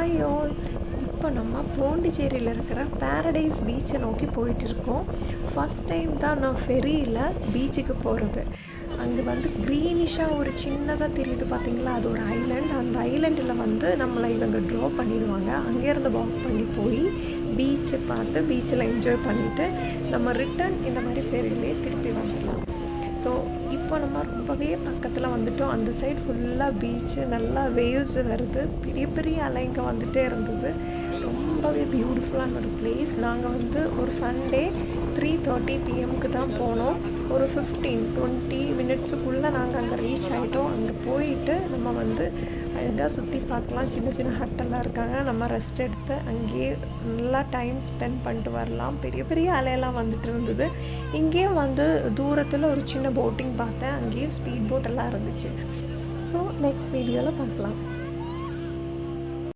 Hi all. இப்போ நம்ம பாண்டிச்சேரியில் இருக்கிற பேரடைஸ் பீச்சை நோக்கி போயிட்டு இருக்கோம். ஃபஸ்ட் டைம் தான் நான் ஃபெரியில் பீச்சுக்கு போகிறது. அங்கே வந்து க்ரீனிஷாக ஒரு சின்னதாக தெரியுது பார்த்தீங்களா, அது ஒரு ஐலண்ட். அந்த ஐலண்டில் வந்து நம்மளை இவங்க ட்ராப் பண்ணிடுவாங்க. அங்கேருந்து வாக் பண்ணி போய் பீச்சை பார்த்து பீச்சில் என்ஜாய் பண்ணிவிட்டு நம்ம ரிட்டன் இந்த மாதிரி ஃபெரியிலே திருப்பி வந்துடலாம். ஸோ இப்போ நம்ம ரொம்பவே பக்கத்தில் வந்துட்டோம். அந்த சைடு ஃபுல்லாக பீச்சு, நல்லா வேவ்ஸ் வருது, பெரிய பெரிய அலைங்க வந்துகிட்டே இருந்தது. ரொம்பவே பியூட்டிஃபுல்லான ஒரு பிளேஸ். நாங்கள் வந்து ஒரு சண்டே 3:30 PM தான் போனோம். ஒரு 15-20 மினிட்ஸுக்குள்ளே நாங்கள் அங்கே ரீச் ஆகிட்டோம். அங்கே போயிட்டு நம்ம வந்து அழகாக சுற்றி பார்க்கலாம். சின்ன சின்ன ஹட்டெல்லாம் இருக்காங்க. நம்ம ரெஸ்ட் எடுத்து அங்கேயே நல்லா டைம் ஸ்பெண்ட் பண்ணிட்டு வரலாம். பெரிய பெரிய அலையெல்லாம் வந்துட்டு இருந்தது. இங்கேயும் வந்து தூரத்தில் ஒரு சின்ன போட்டிங் பார்த்தேன். அங்கேயும் ஸ்பீட் போட் எல்லாம் இருந்துச்சு. ஸோ நெக்ஸ்ட் வீடியோவில் பார்க்கலாம்.